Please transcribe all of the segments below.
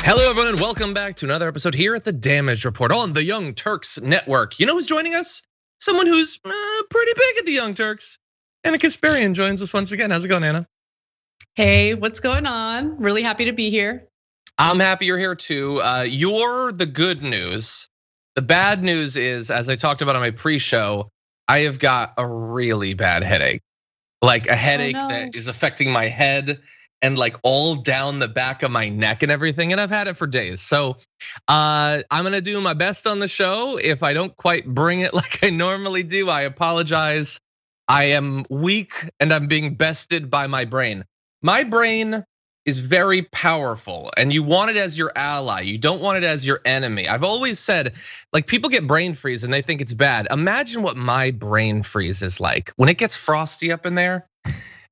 Hello, everyone, and welcome back to another episode here at the Damage Report on the Young Turks Network. You know who's joining us? Someone who's pretty big at the Young Turks. Anna Kasparian joins us once again. How's it going, Anna? Hey, what's going on? Really happy to be here. I'm happy you're here too. You're the good news. The bad news is, as I talked about on my pre-show, I have got a really bad headache. Like a headache that is affecting my head and like all down the back of my neck and everything, and I've had it for days. So I'm gonna do my best on the show. If I don't quite bring it like I normally do, I apologize. I am weak and I'm being bested by my brain. My brain is very powerful, and you want it as your ally. You don't want it as your enemy. I've always said, like, people get brain freeze and they think it's bad. Imagine what my brain freeze is like when it gets frosty up in there.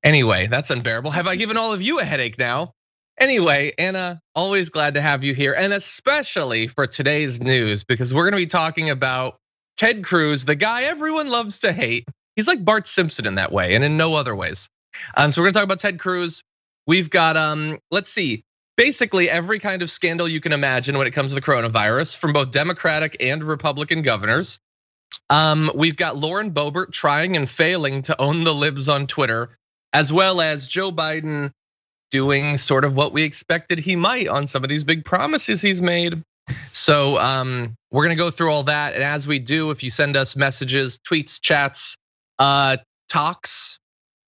Anyway, that's unbearable. Have I given all of you a headache now? Anyway, Anna, always glad to have you here, and especially for today's news, because we're gonna be talking about Ted Cruz, the guy everyone loves to hate. He's like Bart Simpson in that way, and in no other ways. So we're gonna talk about Ted Cruz. We've got, let's see, basically every kind of scandal you can imagine when it comes to the coronavirus from both Democratic and Republican governors. We've got Lauren Boebert trying and failing to own the libs on Twitter, as well as Joe Biden doing sort of what we expected he might on some of these big promises he's made. So we're gonna go through all that, and as we do, if you send us messages, tweets, chats, talks,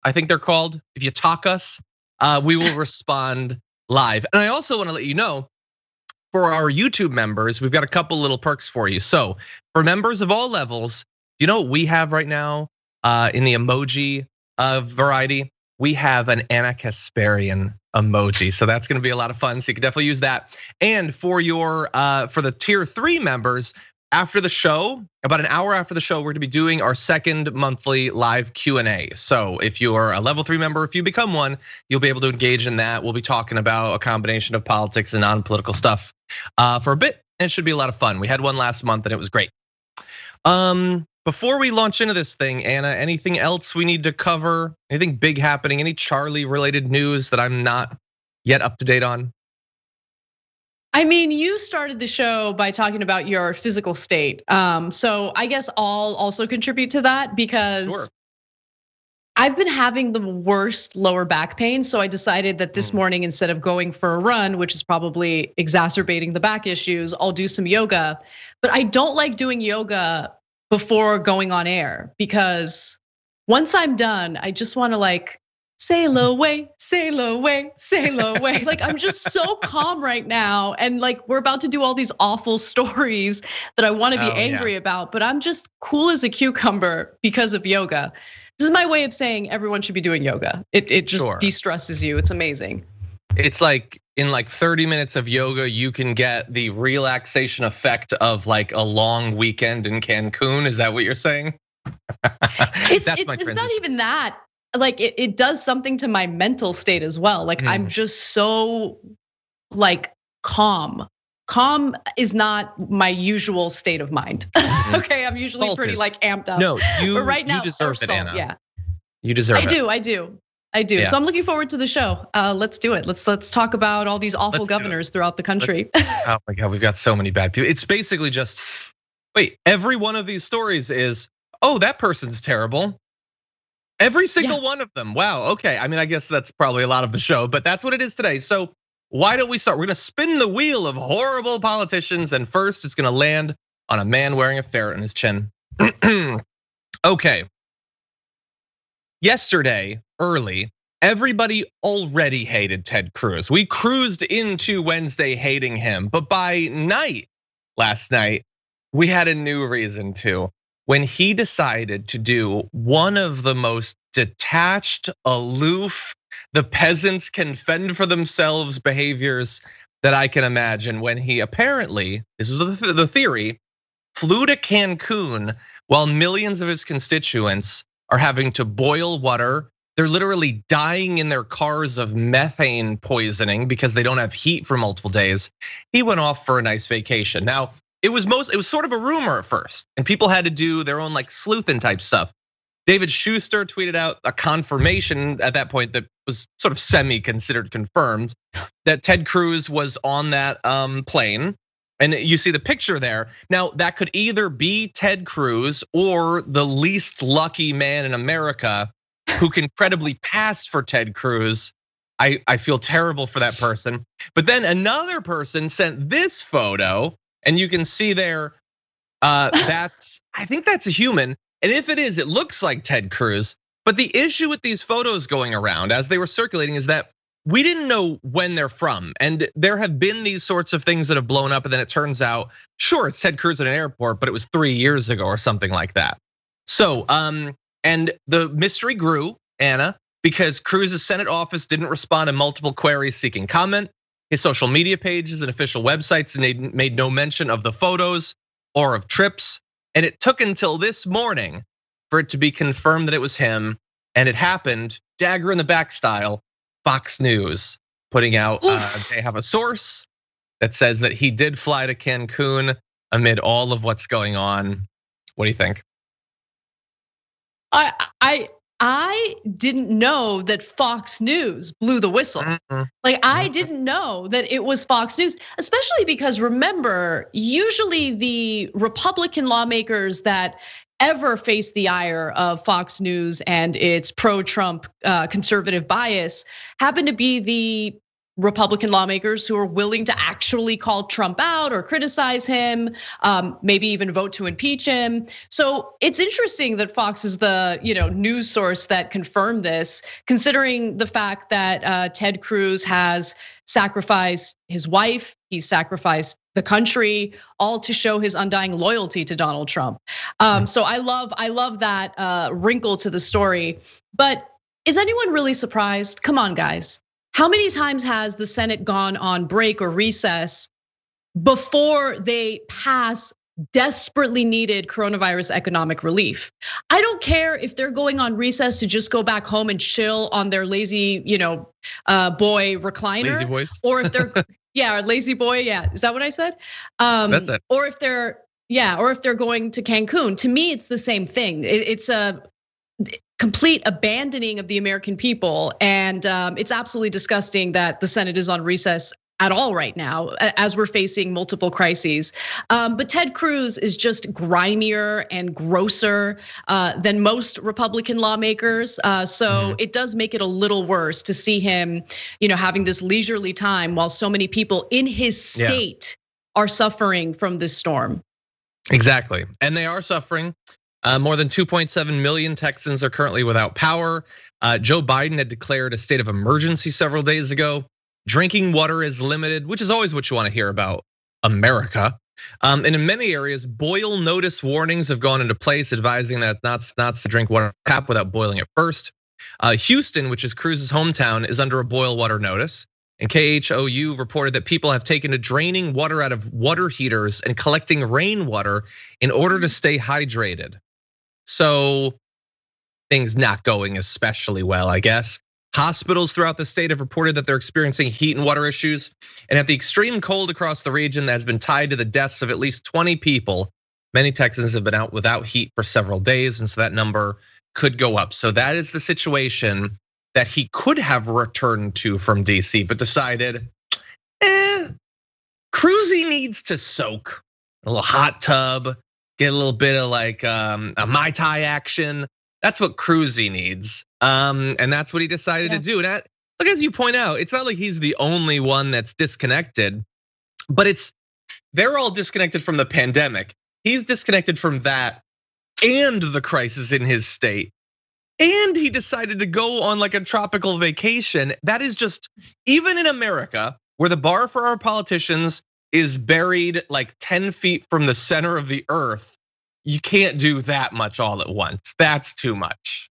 I think they're called. If you talk us, we will respond live. And I also wanna let you know, for our YouTube members, we've got a couple little perks for you. So for members of all levels, you know what we have right now in the emoji variety? We have an Anna Kasparian emoji. So that's gonna be a lot of fun. So you can definitely use that. And for the tier 3 members, after the show, about an hour after the show, we're gonna be doing our second monthly live Q&A. So if you're a level 3 member, if you become one, you'll be able to engage in that. We'll be talking about a combination of politics and non-political stuff for a bit, and it should be a lot of fun. We had one last month and it was great. Before we launch into this thing, Anna, anything else we need to cover? Anything big happening? Any Charlie related news that I'm not yet up to date on? I mean, you started the show by talking about your physical state. So I guess I'll also contribute to that because sure. I've been having the worst lower back pain. So I decided that this morning, instead of going for a run, which is probably exacerbating the back issues, I'll do some yoga. But I don't like doing yoga before going on air, because once I'm done, I just wanna like sail away, sail away, sail away. Like I'm just so calm right now. And like we're about to do all these awful stories that I wanna be angry about, but I'm just cool as a cucumber because of yoga. This is my way of saying everyone should be doing yoga. It just de-stresses you, it's amazing. It's like in like 30 minutes of yoga, you can get the relaxation effect of like a long weekend in Cancun. Is that what you're saying? It's not even that. Like it does something to my mental state as well. Like I'm just so like calm. Calm is not my usual state of mind. Okay, I'm usually pretty like amped up. No, but right now, you deserve it, Anna. Yeah, you deserve it. I do. Yeah. So I'm looking forward to the show. Let's do it. Let's talk about all these awful governors throughout the country. Oh my God, we've got so many bad people. It's basically just, wait, every one of these stories is, oh, that person's terrible. Every single one of them. Wow, okay. I mean, I guess that's probably a lot of the show, but that's what it is today. So why don't we start? We're gonna spin the wheel of horrible politicians, and first it's gonna land on a man wearing a ferret in his chin. Okay. Yesterday, early, everybody already hated Ted Cruz. We cruised into Wednesday hating him, but by night, last night, we had a new reason to. When he decided to do one of the most detached, aloof, the peasants can fend for themselves behaviors that I can imagine, when he apparently, this is the theory, flew to Cancun while millions of his constituents are having to boil water. They're literally dying in their cars of methane poisoning because they don't have heat for multiple days. He went off for a nice vacation. Now, it was sort of a rumor at first, and people had to do their own like sleuthin' type stuff. David Schuster tweeted out a confirmation at that point that was sort of semi-considered confirmed that Ted Cruz was on that plane. And you see the picture there. Now, that could either be Ted Cruz or the least lucky man in America who can credibly pass for Ted Cruz. I feel terrible for that person. But then another person sent this photo, and you can see there, I think that's a human. And if it is, it looks like Ted Cruz. But the issue with these photos going around as they were circulating is that we didn't know when they're from. And there have been these sorts of things that have blown up, and then it turns out, sure, it's Ted Cruz at an airport, but it was 3 years ago or something like that. So, and the mystery grew, Anna, because Cruz's Senate office didn't respond to multiple queries seeking comment. His social media pages and official websites made no mention of the photos or of trips. And it took until this morning for it to be confirmed that it was him. And it happened, dagger in the back style, Fox News putting out, they have a source that says that he did fly to Cancun amid all of what's going on. What do you think? I didn't know that Fox News blew the whistle. Like, I didn't know that it was Fox News, especially because remember, usually the Republican lawmakers that ever face the ire of Fox News and its pro-Trump conservative bias happen to be the Republican lawmakers who are willing to actually call Trump out or criticize him, maybe even vote to impeach him. So it's interesting that Fox is the news source that confirmed this, considering the fact that Ted Cruz has sacrificed his wife, he's sacrificed the country, all to show his undying loyalty to Donald Trump. So I love that wrinkle to the story. But is anyone really surprised? Come on, guys. How many times has the Senate gone on break or recess before they pass desperately needed coronavirus economic relief? I don't care if they're going on recess to just go back home and chill on their lazy, boy recliner. Lazy boys. Or if they're, lazy boy, is that what I said? That's it. Or if they're going to Cancun. To me, it's the same thing. It's a complete abandoning of the American people. And it's absolutely disgusting that the Senate is on recess at all right now, as we're facing multiple crises. But Ted Cruz is just grimier and grosser than most Republican lawmakers. So it does make it a little worse to see him, having this leisurely time while so many people in his state are suffering from this storm. Exactly, and they are suffering. More than 2.7 million Texans are currently without power. Joe Biden had declared a state of emergency several days ago. Drinking water is limited, which is always what you want to hear about America. And in many areas, boil notice warnings have gone into place, advising that it's not to drink water tap without boiling it first. Houston, which is Cruz's hometown, is under a boil water notice. And KHOU reported that people have taken to draining water out of water heaters and collecting rainwater in order to stay hydrated. So things not going especially well, I guess. Hospitals throughout the state have reported that they're experiencing heat and water issues. And at the extreme cold across the region that has been tied to the deaths of at least 20 people, many Texans have been out without heat for several days. And so that number could go up. So that is the situation that he could have returned to from DC, but decided, Cruzy needs to soak. A little hot tub, get a little bit of like a Mai Tai action. That's what Cruzy needs. And that's what he decided to do. And look, as you point out, it's not like he's the only one that's disconnected, but they're all disconnected from the pandemic. He's disconnected from that and the crisis in his state. And he decided to go on like a tropical vacation. That is just, even in America, where the bar for our politicians is buried like 10 feet from the center of the earth, you can't do that much all at once. That's too much.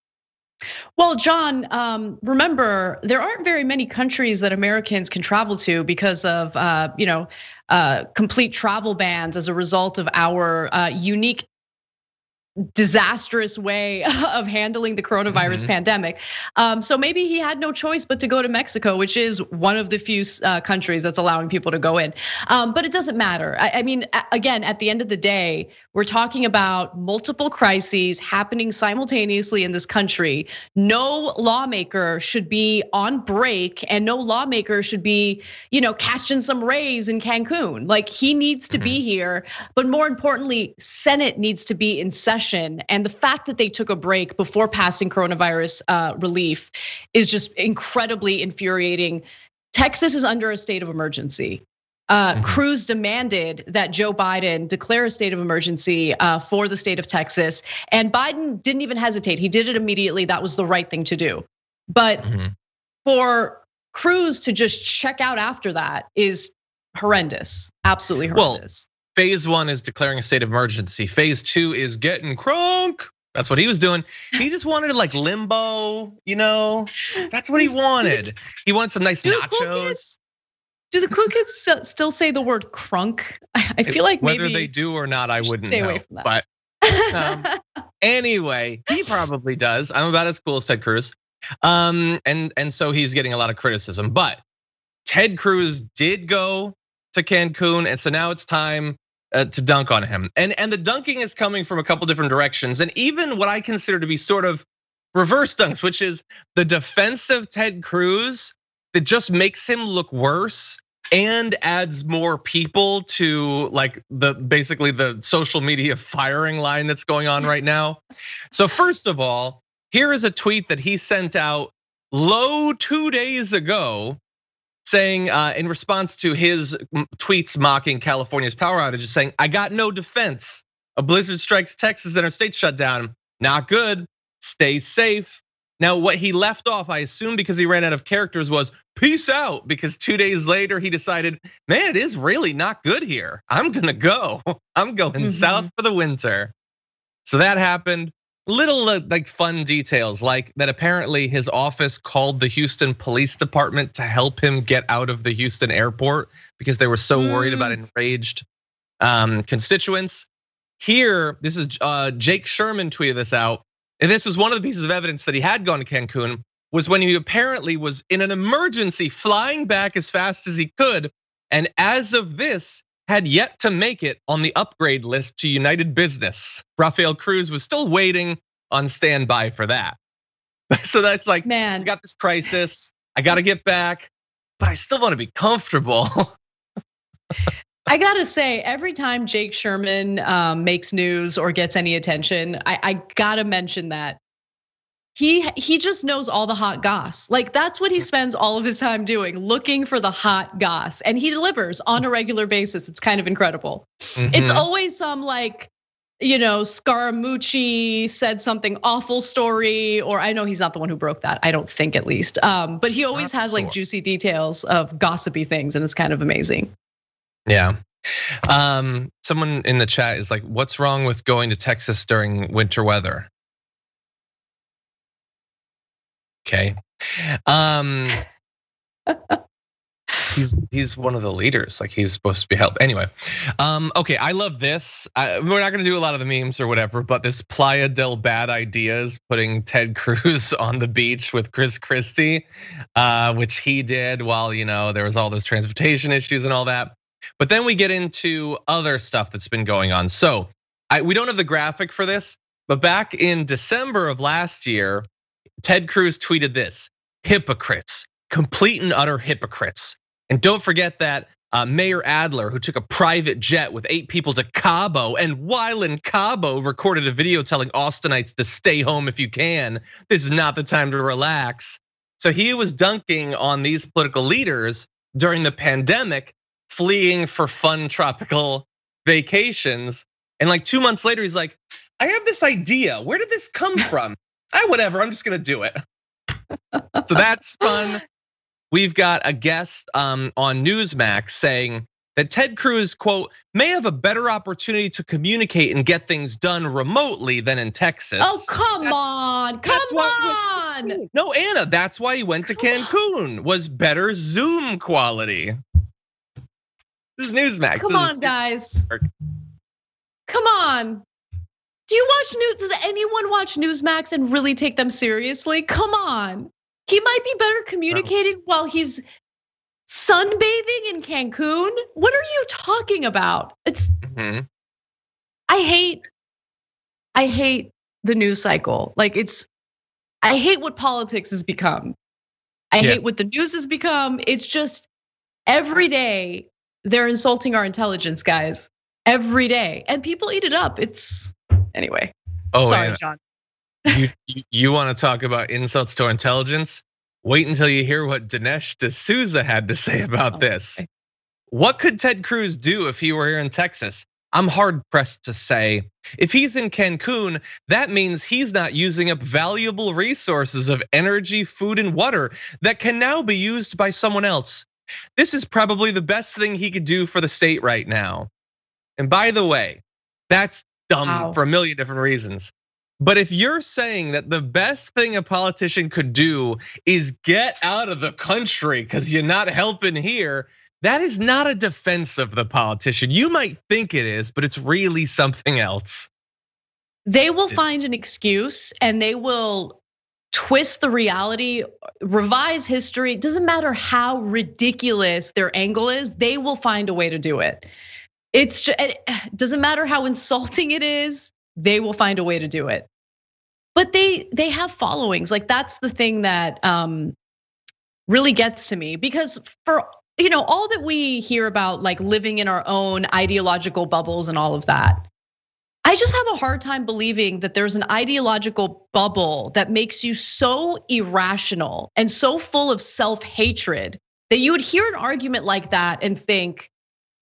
Well, John, remember, there aren't very many countries that Americans can travel to because of complete travel bans as a result of our unique disastrous way of handling the coronavirus pandemic. So maybe he had no choice but to go to Mexico, which is one of the few countries that's allowing people to go in. But it doesn't matter. I mean, again, at the end of the day, we're talking about multiple crises happening simultaneously in this country. No lawmaker should be on break, and no lawmaker should be, catching some rays in Cancun. Like, he needs to be here, but more importantly, Senate needs to be in session. And the fact that they took a break before passing coronavirus relief is just incredibly infuriating. Texas is under a state of emergency. Cruz demanded that Joe Biden declare a state of emergency for the state of Texas, and Biden didn't even hesitate. He did it immediately. That was the right thing to do. But for Cruz to just check out after that is horrendous, absolutely horrendous. Phase 1 is declaring a state of emergency. Phase 2 is getting crunk. That's what he was doing. He just wanted like limbo, That's what he wanted. He wanted some nice nachos. Do the cool kids still say the word crunk? I feel like whether they do or not, I wouldn't stay know. Away from that. But anyway, he probably does. I'm about as cool as Ted Cruz. And so he's getting a lot of criticism. But Ted Cruz did go to Cancun, and so now it's time to dunk on him. And the dunking is coming from a couple different directions, and even what I consider to be sort of reverse dunks, which is the defense of Ted Cruz that just makes him look worse and adds more people to like basically the social media firing line that's going on right now. So first of all, here is a tweet that he sent out 2 days ago, saying in response to his tweets mocking California's power outages, saying, "I got no defense. A blizzard strikes Texas and our state shut down. Not good. Stay safe." Now, what he left off, I assume because he ran out of characters, was peace out, because 2 days later he decided, man, it is really not good here. I'm gonna go. I'm going south for the winter. So that happened. Little like fun details, like that apparently his office called the Houston Police Department to help him get out of the Houston airport because they were so worried about enraged constituents. Here, this is Jake Sherman tweeted this out, and this was one of the pieces of evidence that he had gone to Cancun, was when he apparently was in an emergency flying back as fast as he could, and as of this, had yet to make it on the upgrade list to United Business. Rafael Cruz was still waiting on standby for that. So that's like, man, I got this crisis, I gotta get back, but I still wanna be comfortable. I gotta say, every time Jake Sherman makes news or gets any attention, I gotta mention that he just knows all the hot goss. Like, that's what he spends all of his time doing, looking for the hot goss, and he delivers on a regular basis. It's kind of incredible. It's always some like, Scaramucci said something awful story, or I know he's not the one who broke that, I don't think, at least. But he always has like juicy details of gossipy things, and it's kind of amazing. Yeah. Someone in the chat is like, what's wrong with going to Texas during winter weather? Okay. He's one of the leaders, like he's supposed to be helped. Anyway, okay, I love this. We're not gonna do a lot of the memes or whatever, but this Playa del Bad Ideas putting Ted Cruz on the beach with Chris Christie, which he did while there was all those transportation issues and all that. But then we get into other stuff that's been going on. So we don't have the graphic for this, but back in December of last year, Ted Cruz tweeted this: hypocrites, complete and utter hypocrites. And don't forget that Mayor Adler, who took a private jet with 8 people to Cabo, and while in Cabo recorded a video telling Austinites to stay home if you can. This is not the time to relax. So he was dunking on these political leaders during the pandemic, fleeing for fun tropical vacations. And like 2 months later, he's like, I have this idea. Where did this come from? Whatever, I'm just gonna do it. So that's fun. We've got a guest on Newsmax saying that Ted Cruz, quote, may have a better opportunity to communicate and get things done remotely than in Texas. Oh, come on. No, Anna, that's why he went to Cancun, was better Zoom quality. This is Newsmax. Come on, guys. Come on. Do you watch news? Does anyone watch Newsmax and really take them seriously? Come on. He might be better communicating while he's sunbathing in Cancun. What are you talking about? It's I hate the news cycle. Like I hate what politics has become. I hate what the news has become. It's just every day they're insulting our intelligence, guys. Every day. And people eat it up. Anyway. Sorry, Anna. John. You want to talk about insults to our intelligence? Wait until you hear what Dinesh D'Souza had to say about this. Okay. What could Ted Cruz do if he were here in Texas? I'm hard pressed to say. If he's in Cancun, that means he's not using up valuable resources of energy, food, and water that can now be used by someone else. This is probably the best thing he could do for the state right now. And by the way, that's dumb for a million different reasons. But if you're saying that the best thing a politician could do is get out of the country because you're not helping here, that is not a defense of the politician. You might think it is, but it's really something else. They will find an excuse and they will twist the reality, revise history. It doesn't matter how ridiculous their angle is, they will find a way to do it. It doesn't matter how insulting it is, they will find a way to do it. But they have followings. Like that's the thing that really gets to me, because for all that we hear about, like living in our own ideological bubbles and all of that, I just have a hard time believing that there's an ideological bubble that makes you so irrational and so full of self-hatred that you would hear an argument like that and think,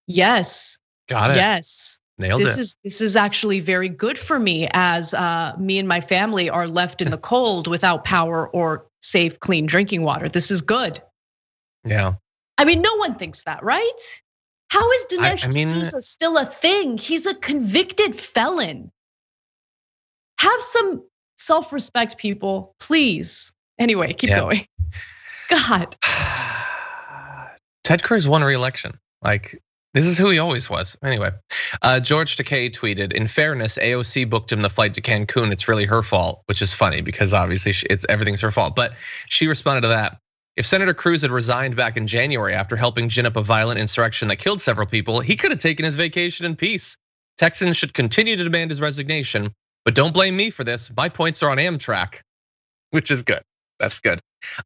yes, got it. Yes, nailed it. This is actually very good for me, as me and my family are left in the cold without power or safe, clean drinking water. This is good. Yeah. I mean, no one thinks that, right? How is Dinesh D'Souza still a thing? He's a convicted felon. Have some self-respect, people, please. Anyway, keep going. God. Ted Cruz won re-election. Like, this is who he always was. Anyway, George Takei tweeted, in fairness, AOC booked him the flight to Cancun. It's really her fault, which is funny because obviously everything's her fault. But she responded to that. If Senator Cruz had resigned back in January after helping gin up a violent insurrection that killed several people, he could have taken his vacation in peace. Texans should continue to demand his resignation, but don't blame me for this. My points are on Amtrak, which is good. That's good.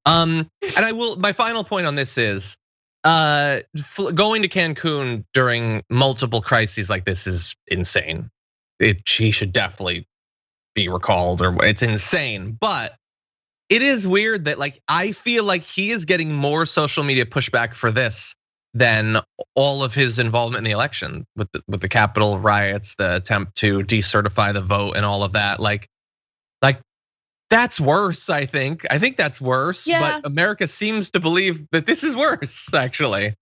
And my final point on this is, going to Cancun during multiple crises like this is insane. He should definitely be recalled, or it's insane. But it is weird that, like, I feel like he is getting more social media pushback for this than all of his involvement in the election with the Capitol riots, the attempt to decertify the vote, and all of that. Like that's worse. I think that's worse. Yeah. But America seems to believe that this is worse, actually.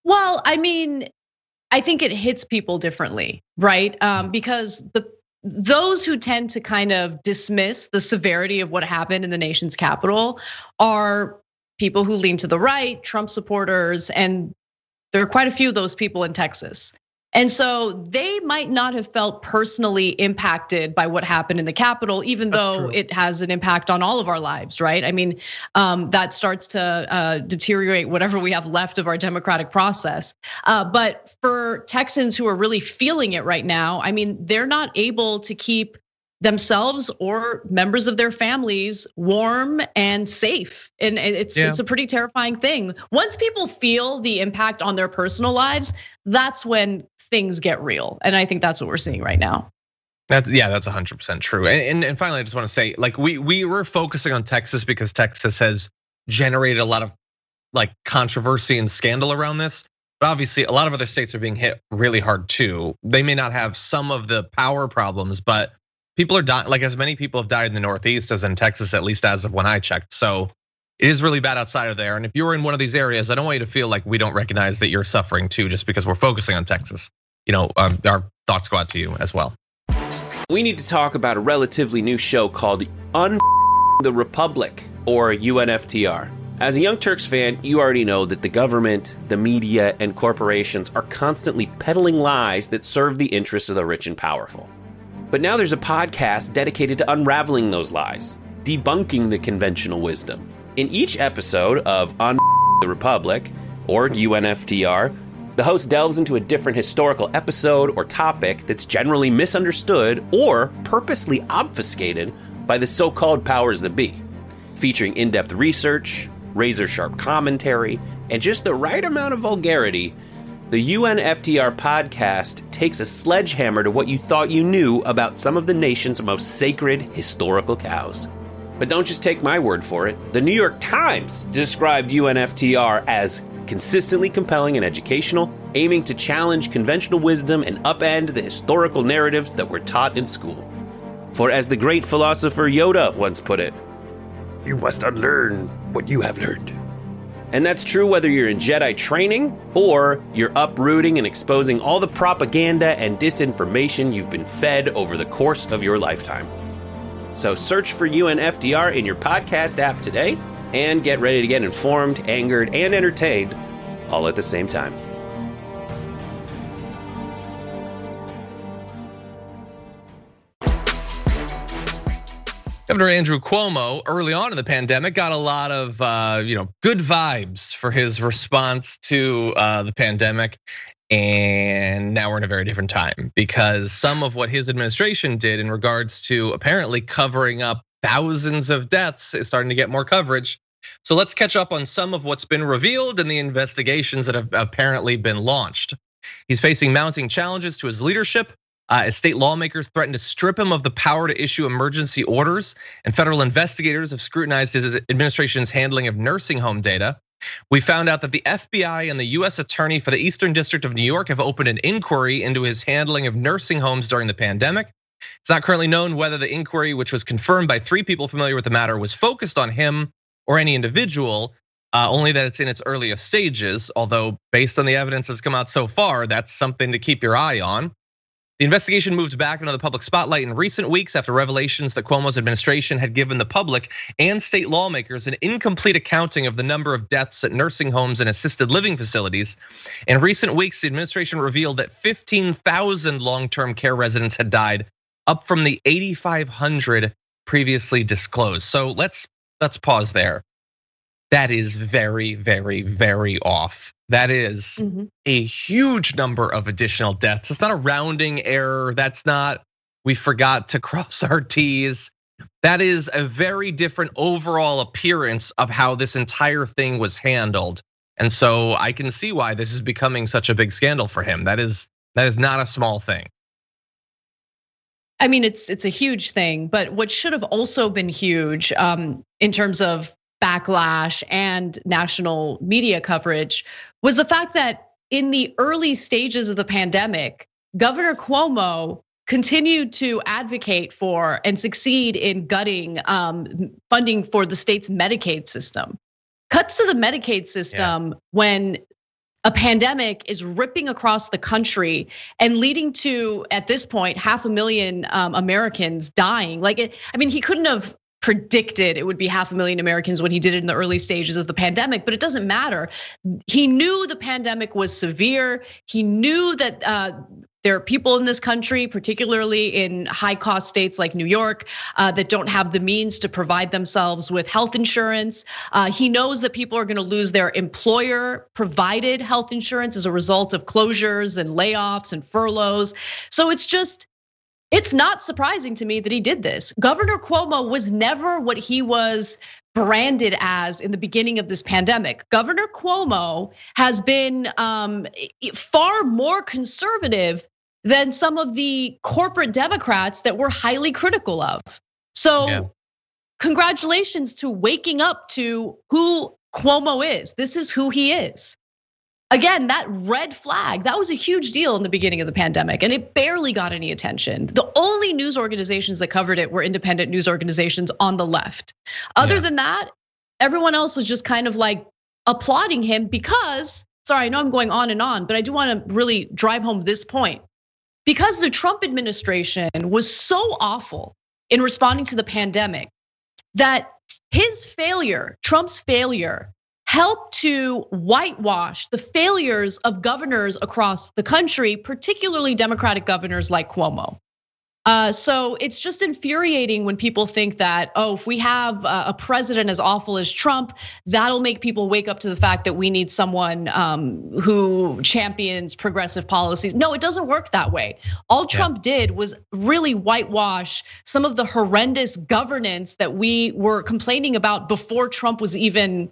Well, I mean, I think it hits people differently, right? Because those who tend to kind of dismiss the severity of what happened in the nation's capital are people who lean to the right, Trump supporters, and there are quite a few of those people in Texas. And so they might not have felt personally impacted by what happened in the Capitol, even though it has an impact on all of our lives, right? I mean, that starts to deteriorate whatever we have left of our democratic process. But for Texans who are really feeling it right now, I mean, they're not able to keep themselves or members of their families warm and safe. And it's a pretty terrifying thing. Once people feel the impact on their personal lives, that's when things get real. And I think that's what we're seeing right now. That's 100% true. And finally, I just want to say, like, we were focusing on Texas because Texas has generated a lot of like controversy and scandal around this. But obviously, a lot of other states are being hit really hard too. They may not have some of the power problems, but people are dying. Like, as many people have died in the Northeast as in Texas, at least as of when I checked. So it is really bad outside of there. And if you're in one of these areas, I don't want you to feel like we don't recognize that you're suffering too, just because we're focusing on Texas. Our thoughts go out to you as well. We need to talk about a relatively new show called the Republic, or UNFTR. As a Young Turks fan, you already know that the government, the media, and corporations are constantly peddling lies that serve the interests of the rich and powerful. But now there's a podcast dedicated to unraveling those lies, debunking the conventional wisdom. In each episode of the Republic, or UNFTR, the host delves into a different historical episode or topic that's generally misunderstood or purposely obfuscated by the so-called powers that be, featuring in-depth research, razor-sharp commentary, and just the right amount of vulgarity. The UNFTR podcast takes a sledgehammer to what you thought you knew about some of the nation's most sacred historical cows. But don't just take my word for it. The New York Times described UNFTR as consistently compelling and educational, aiming to challenge conventional wisdom and upend the historical narratives that were taught in school. For as the great philosopher Yoda once put it, "You must unlearn what you have learned." And that's true whether you're in Jedi training or you're uprooting and exposing all the propaganda and disinformation you've been fed over the course of your lifetime. So search for UNFTR in your podcast app today and get ready to get informed, angered, and entertained all at the same time. Governor Andrew Cuomo, early on in the pandemic, got a lot of good vibes for his response to the pandemic. And now we're in a very different time because some of what his administration did in regards to apparently covering up thousands of deaths is starting to get more coverage. So let's catch up on some of what's been revealed in the investigations that have apparently been launched. He's facing mounting challenges to his leadership as state lawmakers threaten to strip him of the power to issue emergency orders, and federal investigators have scrutinized his administration's handling of nursing home data. We found out that the FBI and the US Attorney for the Eastern District of New York have opened an inquiry into his handling of nursing homes during the pandemic. It's not currently known whether the inquiry, which was confirmed by 3 people familiar with the matter, was focused on him or any individual, only that it's in its earliest stages, although based on the evidence that's come out so far, that's something to keep your eye on. The investigation moved back into the public spotlight in recent weeks after revelations that Cuomo's administration had given the public and state lawmakers an incomplete accounting of the number of deaths at nursing homes and assisted living facilities. In recent weeks, the administration revealed that 15,000 long-term care residents had died, up from the 8,500 previously disclosed. So let's pause there. That is very, very, very off. That is a huge number of additional deaths. It's not a rounding error. That's not, we forgot to cross our T's. That is a very different overall appearance of how this entire thing was handled. And so I can see why this is becoming such a big scandal for him. That is not a small thing. I mean, it's a huge thing, but what should have also been huge in terms of backlash and national media coverage was the fact that in the early stages of the pandemic, Governor Cuomo continued to advocate for and succeed in gutting funding for the state's Medicaid system. Cuts to the Medicaid system when a pandemic is ripping across the country and leading to, at this point, 500,000 Americans dying. He couldn't have predicted it would be 500,000 Americans when he did it in the early stages of the pandemic, but it doesn't matter. He knew the pandemic was severe. He knew that there are people in this country, particularly in high-cost states like New York, that don't have the means to provide themselves with health insurance. He knows that people are going to lose their employer-provided health insurance as a result of closures and layoffs and furloughs. So it's not surprising to me that he did this. Governor Cuomo was never what he was branded as in the beginning of this pandemic. Governor Cuomo has been far more conservative than some of the corporate Democrats that we're highly critical of. So congratulations to waking up to who Cuomo is. This is who he is. Again, that red flag, that was a huge deal in the beginning of the pandemic, and it barely got any attention. The only news organizations that covered it were independent news organizations on the left. Other than that, everyone else was just kind of like applauding him because, sorry, I know I'm going on and on, but I do want to really drive home this point. Because the Trump administration was so awful in responding to the pandemic that his failure, Trump's failure, helped to whitewash the failures of governors across the country, particularly Democratic governors like Cuomo. So it's just infuriating when people think that, if we have a president as awful as Trump, that'll make people wake up to the fact that we need someone who champions progressive policies. No, it doesn't work that way. All Trump did was really whitewash some of the horrendous governance that we were complaining about before Trump was even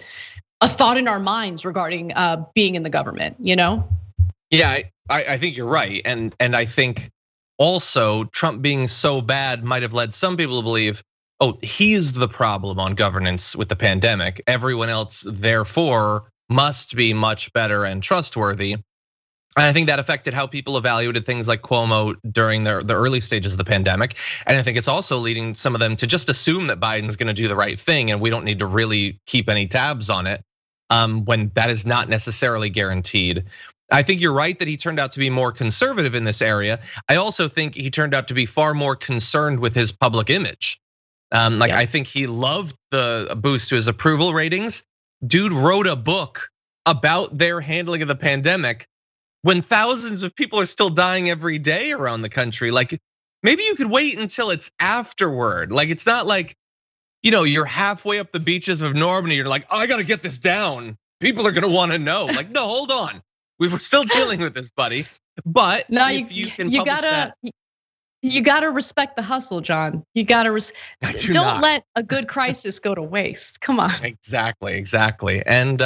a thought in our minds regarding being in the government, Yeah, I think you're right. And I think also, Trump being so bad might have led some people to believe, he's the problem on governance with the pandemic. Everyone else, therefore, must be much better and trustworthy. And I think that affected how people evaluated things like Cuomo during the early stages of the pandemic. And I think it's also leading some of them to just assume that Biden's gonna do the right thing and we don't need to really keep any tabs on it when that is not necessarily guaranteed. I think you're right that he turned out to be more conservative in this area. I also think he turned out to be far more concerned with his public image. I think he loved the boost to his approval ratings. Dude wrote a book about their handling of the pandemic when thousands of people are still dying every day around the country. Like, maybe you could wait until it's afterward. Like, it's not like, you're halfway up the beaches of Normandy, you're like, I gotta get this down. People are gonna wanna know. Like, no, hold on. We were still dealing with this, buddy. But no, if you can publish that. You gotta respect the hustle, John. You gotta don't let a good crisis go to waste. Come on. Exactly. And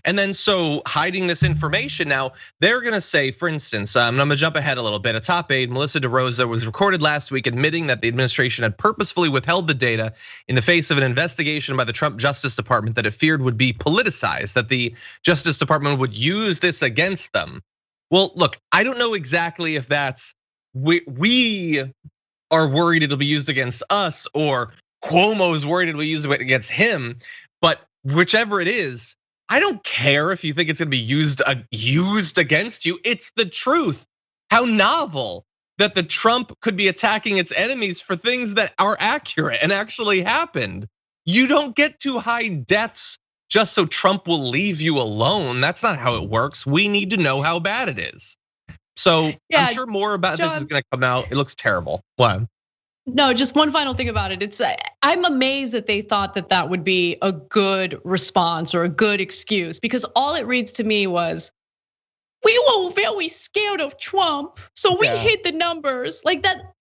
then so hiding this information now, they're gonna say, for instance, I'm gonna jump ahead a little bit. A top aide, Melissa DeRosa, was recorded last week admitting that the administration had purposefully withheld the data in the face of an investigation by the Trump Justice Department that it feared would be politicized, that the Justice Department would use this against them. Well, look, I don't know exactly if that's we are worried it'll be used against us or Cuomo is worried it'll be used against him. But whichever it is, I don't care if you think it's gonna be used against you. It's the truth. How novel that the Trump could be attacking its enemies for things that are accurate and actually happened. You don't get to hide deaths just so Trump will leave you alone. That's not how it works. We need to know how bad it is. So I'm sure more about this is gonna come out. It looks terrible. What? No, just one final thing about it. I'm amazed that they thought that would be a good response or a good excuse, because all it reads to me was, we were very scared of Trump, so we hid the numbers. Like that.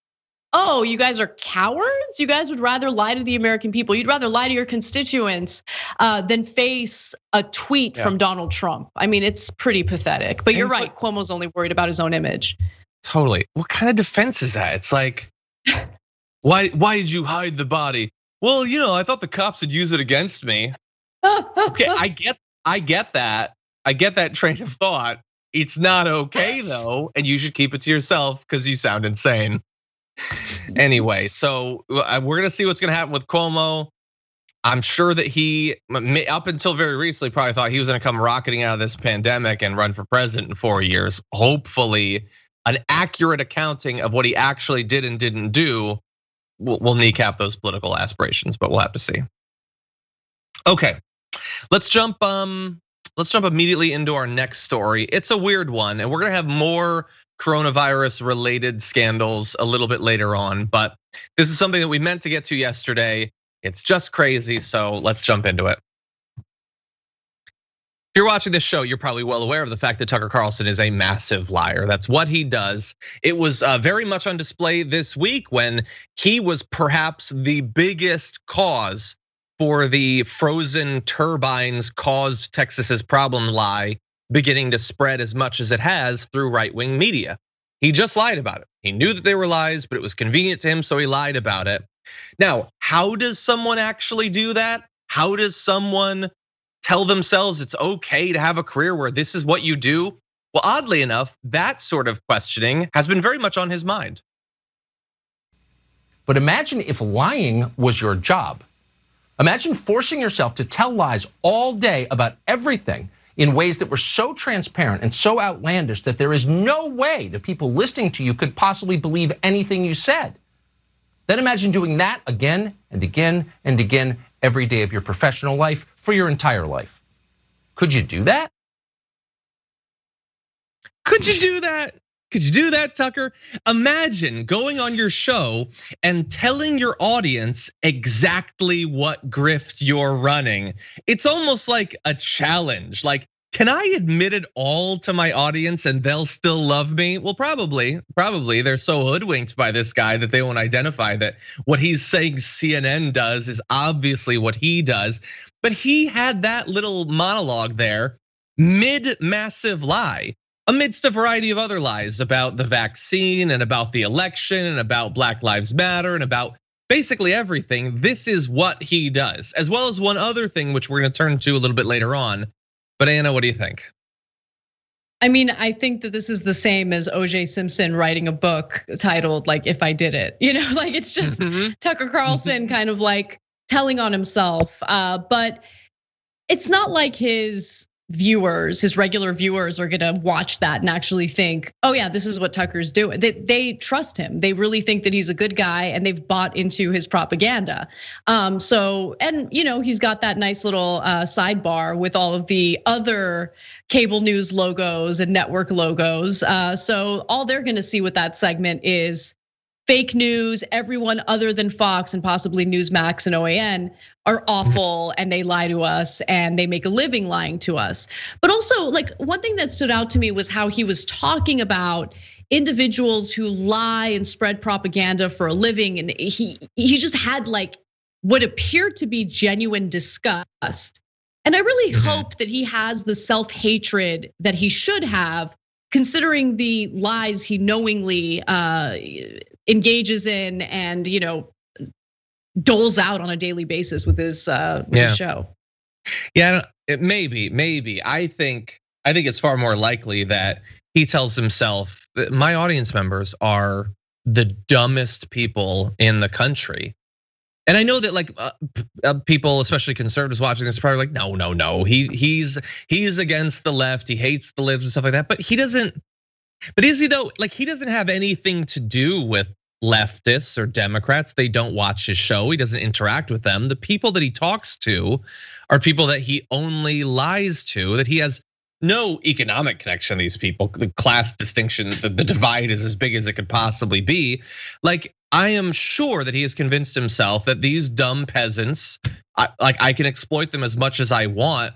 Oh, you guys are cowards? You guys would rather lie to the American people. You'd rather lie to your constituents than face a tweet from Donald Trump. I mean, it's pretty pathetic, but you're right. Cuomo's only worried about his own image. Totally. What kind of defense is that? It's like, why did you hide the body? Well, I thought the cops would use it against me. Okay, I get that. I get that train of thought. It's not okay though, and you should keep it to yourself because you sound insane. Anyway, so we're gonna see what's gonna happen with Cuomo. I'm sure that he, up until very recently, probably thought he was gonna come rocketing out of this pandemic and run for president in 4 years. Hopefully, an accurate accounting of what he actually did and didn't do will kneecap those political aspirations, but we'll have to see. Okay, let's jump immediately into our next story. It's a weird one, and we're gonna have more coronavirus related scandals a little bit later on, but this is something that we meant to get to yesterday. It's just crazy, so let's jump into it. If you're watching this show, you're probably well aware of the fact that Tucker Carlson is a massive liar. That's what he does. It was very much on display this week when he was perhaps the biggest cause for the frozen turbines caused Texas's problem lie beginning to spread as much as it has through right-wing media. He just lied about it. He knew that they were lies, but it was convenient to him, so he lied about it. Now, how does someone actually do that? How does someone tell themselves it's okay to have a career where this is what you do? Well, oddly enough, that sort of questioning has been very much on his mind. But imagine if lying was your job. Imagine forcing yourself to tell lies all day about everything in ways that were so transparent and so outlandish that there is no way the people listening to you could possibly believe anything you said. Then imagine doing that again and again and again every day of your professional life for your entire life. Could you do that? Could you do that? Could you do that, Tucker? Imagine going on your show and telling your audience exactly what grift you're running. It's almost like a challenge. Like, can I admit it all to my audience and they'll still love me? Well, probably. They're so hoodwinked by this guy that they won't identify that what he's saying CNN does is obviously what he does. But he had that little monologue there mid-massive lie, amidst a variety of other lies about the vaccine and about the election and about Black Lives Matter and about basically everything. This is what he does, as well as one other thing, which we're gonna turn to a little bit later on. But Anna, what do you think? I mean, I think that this is the same as O.J. Simpson writing a book titled like "If I Did It." Like it's just Tucker Carlson kind of like telling on himself. But it's not like his regular viewers are gonna watch that and actually think, oh yeah, this is what Tucker's doing. They trust him. They really think that he's a good guy and they've bought into his propaganda. And he's got that nice little sidebar with all of the other cable news logos and network logos. So all they're gonna see with that segment is fake news. Everyone other than Fox and possibly Newsmax and OAN are awful and they lie to us and they make a living lying to us. But also, like, one thing that stood out to me was how he was talking about individuals who lie and spread propaganda for a living. And he just had like what appeared to be genuine disgust. And I really hope that he has the self-hatred that he should have, considering the lies he knowingly engages in and doles out on a daily basis with his show. Yeah, maybe. I think it's far more likely that he tells himself that my audience members are the dumbest people in the country. And I know that like people, especially conservatives watching this, are probably like, no, he's against the left, he hates the libs and stuff like that. But he doesn't. But is he though? Like, he doesn't have anything to do with leftists or Democrats. They don't watch his show. He doesn't interact with them. The people that he talks to are people that he only lies to, that he has no economic connection to these people. The class distinction, the divide is as big as it could possibly be. Like, I am sure that he has convinced himself that these dumb peasants, I can exploit them as much as I want.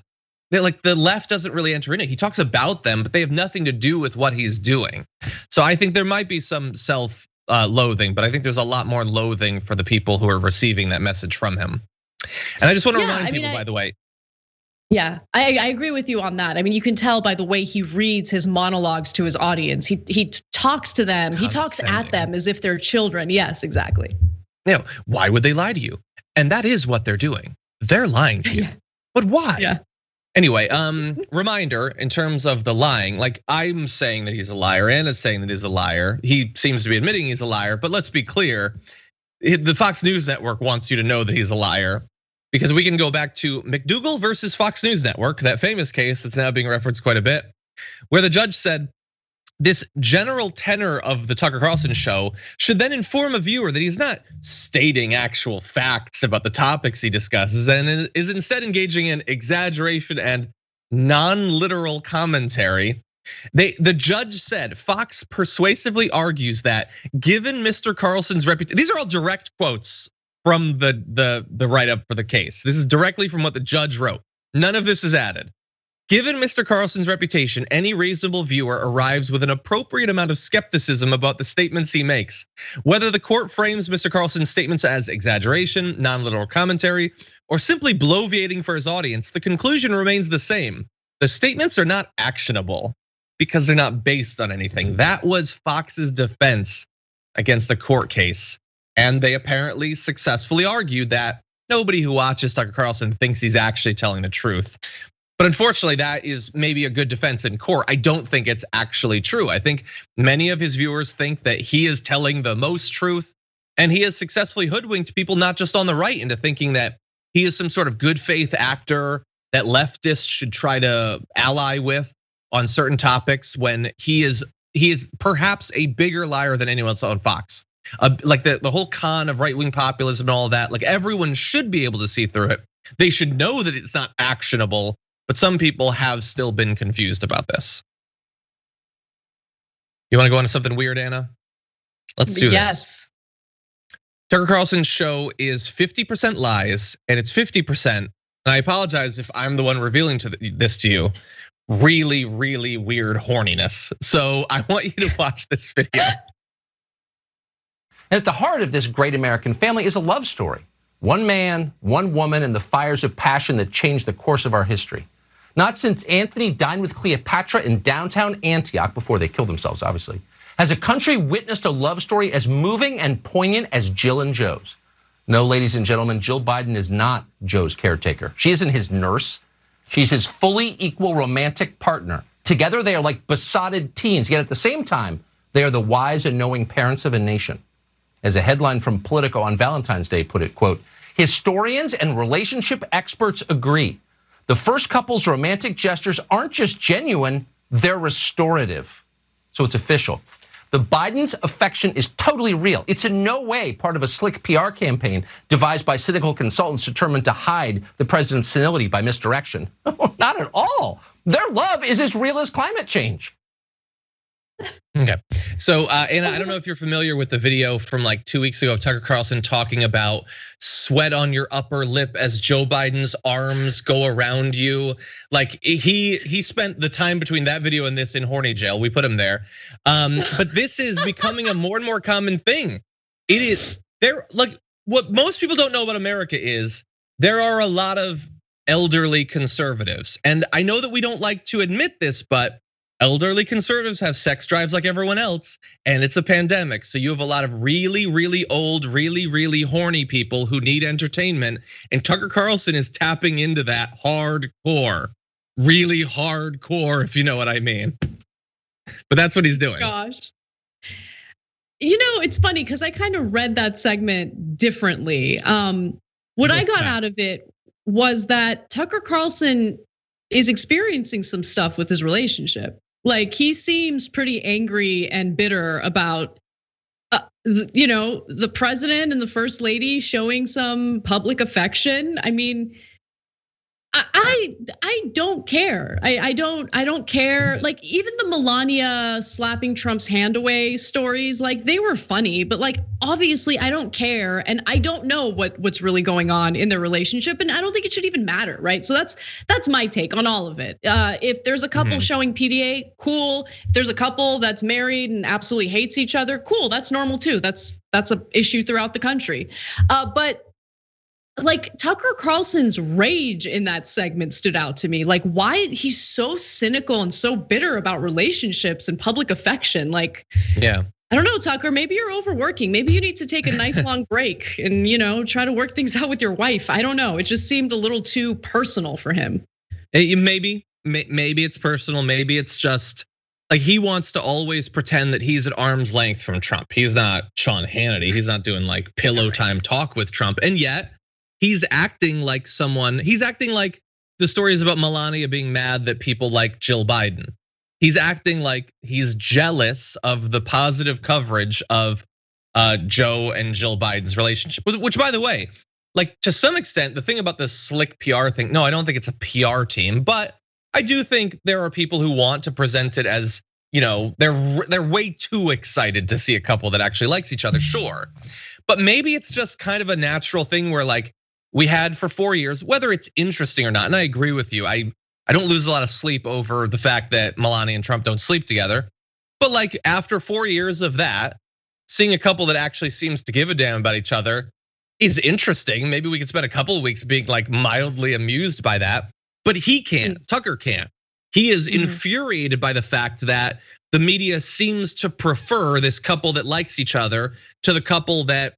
Like, the left doesn't really enter in it. He talks about them, but they have nothing to do with what he's doing. So I think there might be some self-loathing, but I think there's a lot more loathing for the people who are receiving that message from him. And I just want to remind people, by the way. Yeah, I agree with you on that. I mean, you can tell by the way he reads his monologues to his audience. He talks to them, he talks at them as if they're children. Yes, exactly. Why would they lie to you? And that is what they're doing. They're lying to you. But why? Yeah. Anyway, reminder in terms of the lying, like, I'm saying that he's a liar, Anna's saying that he's a liar. He seems to be admitting he's a liar, but let's be clear. The Fox News Network wants you to know that he's a liar, because we can go back to McDougal versus Fox News Network, that famous case that's now being referenced quite a bit, where the judge said this general tenor of the Tucker Carlson show should then inform a viewer that he's not stating actual facts about the topics he discusses and is instead engaging in exaggeration and non-literal commentary. The judge said Fox persuasively argues that given Mr. Carlson's reputation, these are all direct quotes from the write-up for the case. This is directly from what the judge wrote. None of this is added. Given Mr. Carlson's reputation, any reasonable viewer arrives with an appropriate amount of skepticism about the statements he makes. Whether the court frames Mr. Carlson's statements as exaggeration, non-literal commentary, or simply bloviating for his audience, the conclusion remains the same. The statements are not actionable because they're not based on anything. That was Fox's defense against a court case. And they apparently successfully argued that nobody who watches Tucker Carlson thinks he's actually telling the truth. But unfortunately, that is maybe a good defense in court. I don't think it's actually true. I think many of his viewers think that he is telling the most truth, and he has successfully hoodwinked people, not just on the right, into thinking that he is some sort of good faith actor that leftists should try to ally with on certain topics, when he is perhaps a bigger liar than anyone else on Fox. Like the whole con of right-wing populism and all that, like, everyone should be able to see through it. They should know that it's not actionable. But some people have still been confused about this. You want to go on to something weird, Anna? Let's do this. Yes. Tucker Carlson's show is 50% lies and it's 50%. And I apologize if I'm the one revealing this to you. Really, really weird horniness. So I want you to watch this video. And at the heart of this great American family is a love story. One man, one woman, and the fires of passion that changed the course of our history. Not since Anthony dined with Cleopatra in downtown Antioch, before they killed themselves, obviously, has a country witnessed a love story as moving and poignant as Jill and Joe's. No, ladies and gentlemen, Jill Biden is not Joe's caretaker. She isn't his nurse. She's his fully equal romantic partner. Together, they are like besotted teens, yet at the same time, they are the wise and knowing parents of a nation. As a headline from Politico on Valentine's Day put it, quote, historians and relationship experts agree. The first couple's romantic gestures aren't just genuine, they're restorative. So it's official. The Biden's affection is totally real. It's in no way part of a slick PR campaign devised by cynical consultants determined to hide the president's senility by misdirection. Not at all. Their love is as real as climate change. Okay, so Anna, I don't know if you're familiar with the video from like 2 weeks ago of Tucker Carlson talking about sweat on your upper lip as Joe Biden's arms go around you. Like he spent the time between that video and this in Horny jail. We put him there, but this is becoming a more and more common thing. It is there. Like what most people don't know about America is there are a lot of elderly conservatives, and I know that we don't like to admit this, but elderly conservatives have sex drives like everyone else, and it's a pandemic. So you have a lot of really, really old, really, really horny people who need entertainment. And Tucker Carlson is tapping into that hardcore, really hardcore, if you know what I mean. But that's what he's doing. Gosh. You know, it's funny because I kind of read that segment differently. What I got out of it was that Tucker Carlson is experiencing some stuff with his relationship. Like he seems pretty angry and bitter about, the president and the first lady showing some public affection. I mean, I don't care. I don't care. Like even the Melania slapping Trump's hand away stories, like they were funny, but like obviously I don't care, and I don't know what's really going on in their relationship, and I don't think it should even matter, right? So that's my take on all of it. If there's a couple showing PDA, cool. If there's a couple that's married and absolutely hates each other, cool. That's normal too. That's an issue throughout the country. But like Tucker Carlson's rage in that segment stood out to me. Like why he's so cynical and so bitter about relationships and public affection. Like, yeah, I don't know, Tucker, maybe you're overworking. Maybe you need to take a nice long break and try to work things out with your wife. I don't know. It just seemed a little too personal for him. Maybe it's personal. Maybe it's just like he wants to always pretend that he's at arm's length from Trump. He's not Sean Hannity. He's not doing like pillow time talk with Trump. And yet, he's acting like he's acting like the story is about Melania being mad that people like Jill Biden. He's acting like he's jealous of the positive coverage of Joe and Jill Biden's relationship, which by the way, like to some extent, the thing about this slick PR thing, no, I don't think it's a PR team, but I do think there are people who want to present it as, they're way too excited to see a couple that actually likes each other, sure. But maybe it's just kind of a natural thing where like, we had for 4 years, whether it's interesting or not, and I agree with you. I don't lose a lot of sleep over the fact that Melania and Trump don't sleep together. But like after 4 years of that, seeing a couple that actually seems to give a damn about each other is interesting. Maybe we could spend a couple of weeks being like mildly amused by that. But he can't, Tucker can't. He is infuriated by the fact that the media seems to prefer this couple that likes each other to the couple that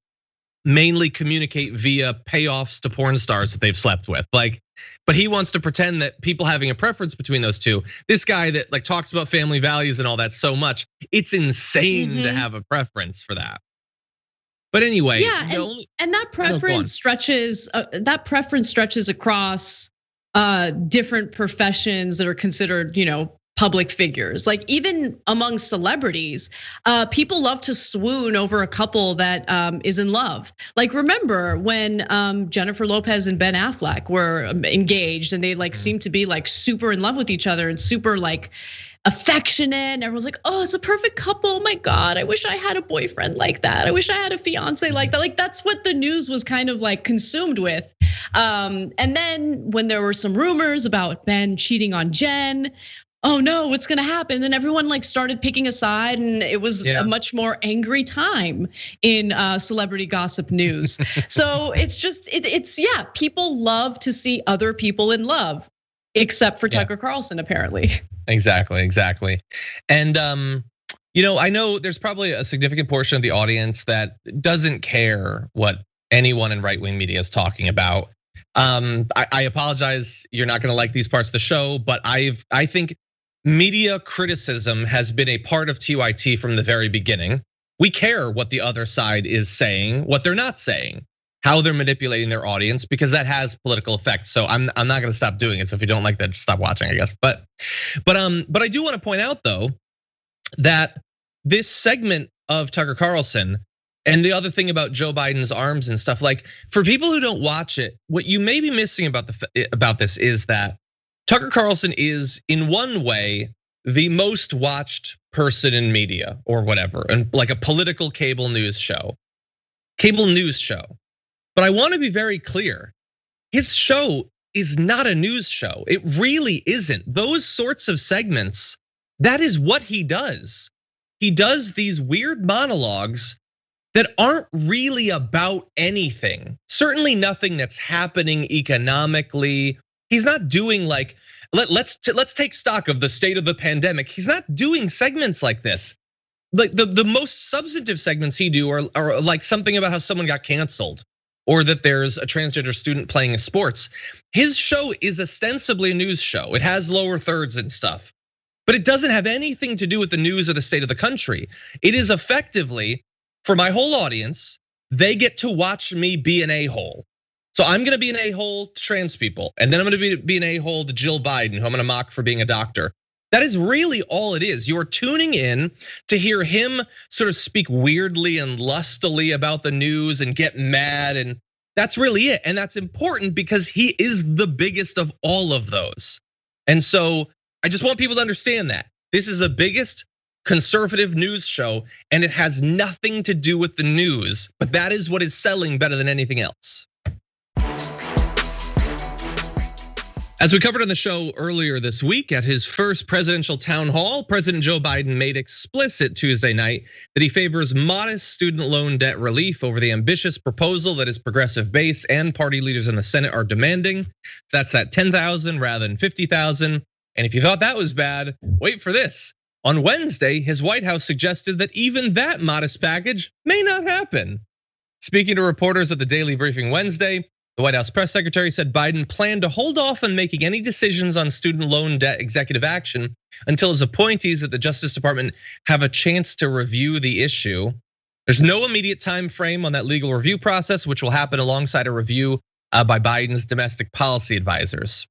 mainly communicate via payoffs to porn stars that they've slept with. Like, but he wants to pretend that people having a preference between those two. This guy that like talks about family values and all that so much, it's insane to have a preference for that. But anyway, yeah, and that preference stretches. That preference stretches across different professions that are considered, public figures. Like even among celebrities, people love to swoon over a couple that is in love. Like remember when Jennifer Lopez and Ben Affleck were engaged and they like seemed to be like super in love with each other and super like affectionate, and everyone's like, oh, it's a perfect couple. Oh my God, I wish I had a boyfriend like that. I wish I had a fiance like that. Like that's what the news was kind of like consumed with. And then when there were some rumors about Ben cheating on Jen, oh no, what's gonna happen? Then everyone like started picking a side, and it was a much more angry time in celebrity gossip news. So it's just, it's people love to see other people in love, except for Tucker Carlson, apparently. Exactly. And I know there's probably a significant portion of the audience that doesn't care what anyone in right-wing media is talking about. I apologize, you're not gonna like these parts of the show, but I think media criticism has been a part of TYT from the very beginning. We care what the other side is saying, what they're not saying, how they're manipulating their audience, because that has political effect. So I'm not gonna stop doing it. So if you don't like that, just stop watching, I guess. But I do want to point out though that this segment of Tucker Carlson and the other thing about Joe Biden's arms and stuff, like for people who don't watch it, what you may be missing about this is that Tucker Carlson is in one way the most watched person in media or whatever, and like a political cable news show. But I want to be very clear, his show is not a news show. It really isn't. Those sorts of segments, that is what he does. He does these weird monologues that aren't really about anything. Certainly nothing that's happening economically. He's not doing like, let's take stock of the state of the pandemic. He's not doing segments like this. Like the most substantive segments he do are like something about how someone got canceled, or that there's a transgender student playing sports. His show is ostensibly a news show. It has lower thirds and stuff, but it doesn't have anything to do with the news or the state of the country. It is effectively, for my whole audience, they get to watch me be an a-hole. So I'm gonna be an a-hole to trans people, and then I'm gonna be an a-hole to Jill Biden, who I'm gonna mock for being a doctor. That is really all it is. You're tuning in to hear him sort of speak weirdly and lustily about the news and get mad, and that's really it. And that's important because he is the biggest of all of those. And so I just want people to understand that this is the biggest conservative news show, and it has nothing to do with the news, but that is what is selling better than anything else. As we covered on the show earlier this week, at his first presidential town hall, President Joe Biden made explicit Tuesday night that he favors modest student loan debt relief over the ambitious proposal that his progressive base and party leaders in the Senate are demanding. So that's at $10,000 rather than $50,000. And if you thought that was bad, wait for this. On Wednesday, his White House suggested that even that modest package may not happen. Speaking to reporters at the Daily Briefing Wednesday, the White House press secretary said Biden planned to hold off on making any decisions on student loan debt executive action until his appointees at the Justice Department have a chance to review the issue. There's no immediate time frame on that legal review process, which will happen alongside a review by Biden's domestic policy advisors.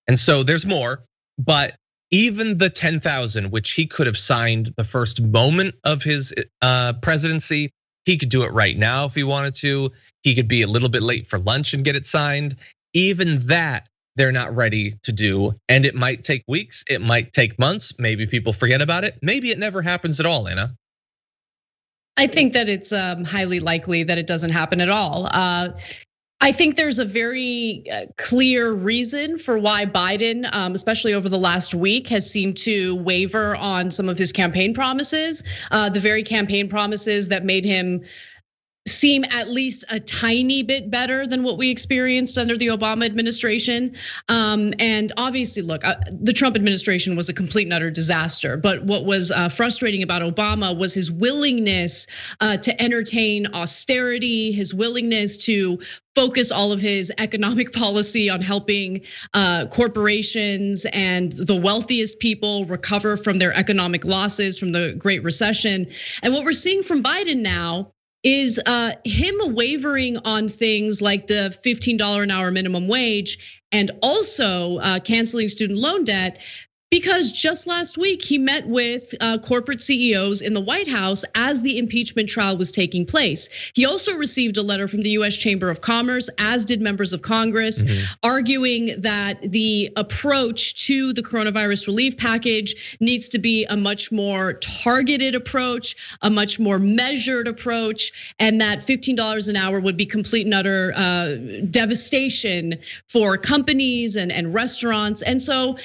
And so there's more, but even the $10,000, which he could have signed the first moment of his presidency, he could do it right now if he wanted to. He could be a little bit late for lunch and get it signed. Even that, they're not ready to do. And it might take weeks, it might take months. Maybe people forget about it. Maybe it never happens at all, Anna. I think that it's highly likely that it doesn't happen at all. I think there's a very clear reason for why Biden, especially over the last week, has seemed to waver on some of his campaign promises. The very campaign promises that made him seem at least a tiny bit better than what we experienced under the Obama administration. And obviously, look, the Trump administration was a complete and utter disaster. But what was frustrating about Obama was his willingness to entertain austerity, his willingness to focus all of his economic policy on helping corporations and the wealthiest people recover from their economic losses from the Great Recession. And what we're seeing from Biden now is him wavering on things like the $15 an hour minimum wage and also canceling student loan debt. Because just last week, he met with corporate CEOs in the White House as the impeachment trial was taking place. He also received a letter from the US Chamber of Commerce, as did members of Congress, arguing that the approach to the coronavirus relief package needs to be a much more targeted approach, a much more measured approach, and that $15 an hour would be complete and utter devastation for companies and restaurants. And so,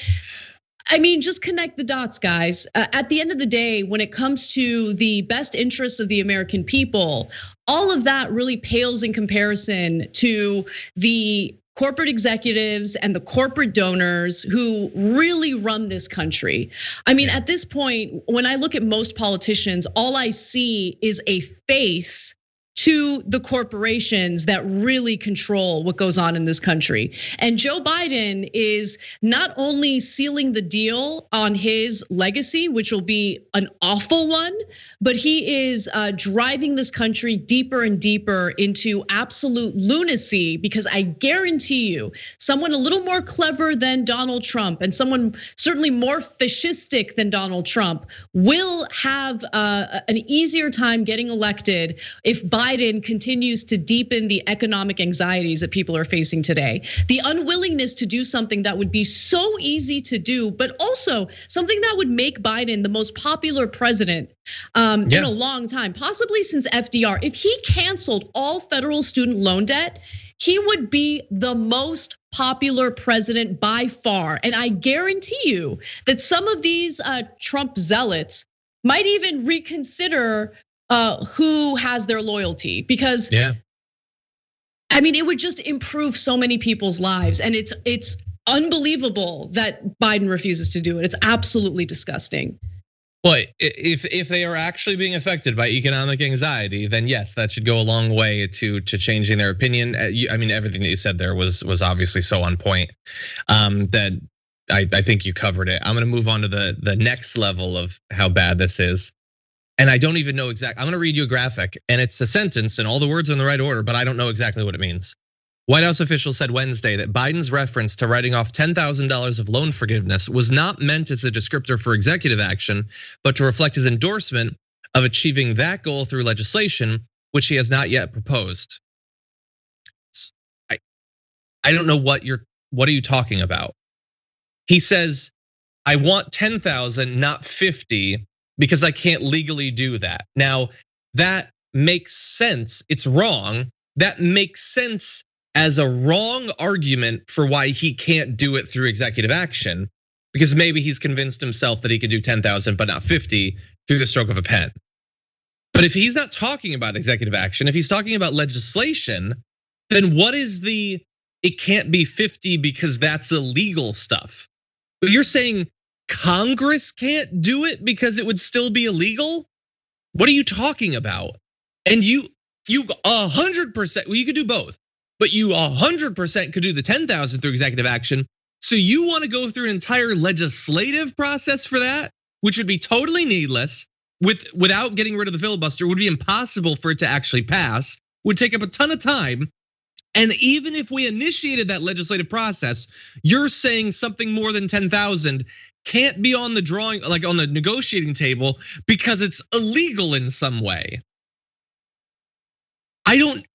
I mean, just connect the dots, guys. At the end of the day, when it comes to the best interests of the American people, all of that really pales in comparison to the corporate executives and the corporate donors who really run this country. I mean, at this point, when I look at most politicians, all I see is a face to the corporations that really control what goes on in this country. And Joe Biden is not only sealing the deal on his legacy, which will be an awful one, but he is driving this country deeper and deeper into absolute lunacy, because I guarantee you, someone a little more clever than Donald Trump and someone certainly more fascistic than Donald Trump will have an easier time getting elected if Biden continues to deepen the economic anxieties that people are facing today. The unwillingness to do something that would be so easy to do, but also something that would make Biden the most popular president in a long time, possibly since FDR. If he canceled all federal student loan debt, he would be the most popular president by far. And I guarantee you that some of these Trump zealots might even reconsider who has their loyalty, because I mean, it would just improve so many people's lives. And it's unbelievable that Biden refuses to do it. It's absolutely disgusting. Well, if they are actually being affected by economic anxiety, then yes, that should go a long way to changing their opinion. I mean, everything that you said there was obviously so on point that I think you covered it. I'm gonna move on to the next level of how bad this is. And I don't even know exactly. I'm gonna read you a graphic, and it's a sentence, and all the words are in the right order, but I don't know exactly what it means. White House officials said Wednesday that Biden's reference to writing off $10,000 of loan forgiveness was not meant as a descriptor for executive action, but to reflect his endorsement of achieving that goal through legislation, which he has not yet proposed. I don't know what are you talking about? He says, I want 10,000, not 50. Because I can't legally do that. Now, that makes sense. It's wrong. That makes sense as a wrong argument for why he can't do it through executive action, because maybe he's convinced himself that he could do 10,000 but not 50 through the stroke of a pen. But if he's not talking about executive action, if he's talking about legislation, then what is it can't be 50 because that's illegal stuff? But you're saying Congress can't do it because it would still be illegal? What are you talking about? And you 100%, well, you could do both, but you 100% could do the 10,000 through executive action. So you want to go through an entire legislative process for that, which would be totally needless, without getting rid of the filibuster, would be impossible for it to actually pass, would take up a ton of time. And even if we initiated that legislative process, you're saying something more than 10,000 can't be on the drawing, like on the negotiating table, because it's illegal in some way. I don't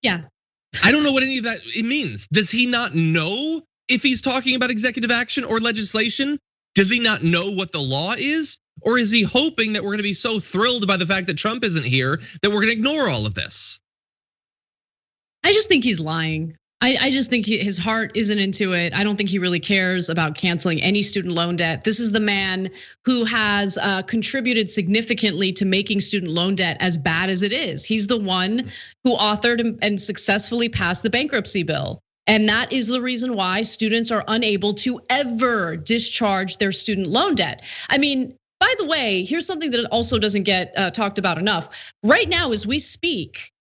know what any of that it means. Does he not know if he's talking about executive action or legislation? Does he not know what the law is? Or is he hoping that we're gonna be so thrilled by the fact that Trump isn't here that we're gonna ignore all of this? I just think he's lying. I just think his heart isn't into it. I don't think he really cares about canceling any student loan debt. This is the man who has contributed significantly to making student loan debt as bad as it is. He's the one who authored and successfully passed the bankruptcy bill. And that is the reason why students are unable to ever discharge their student loan debt. I mean, by the way, here's something that also doesn't get talked about enough. Right now, as we speak,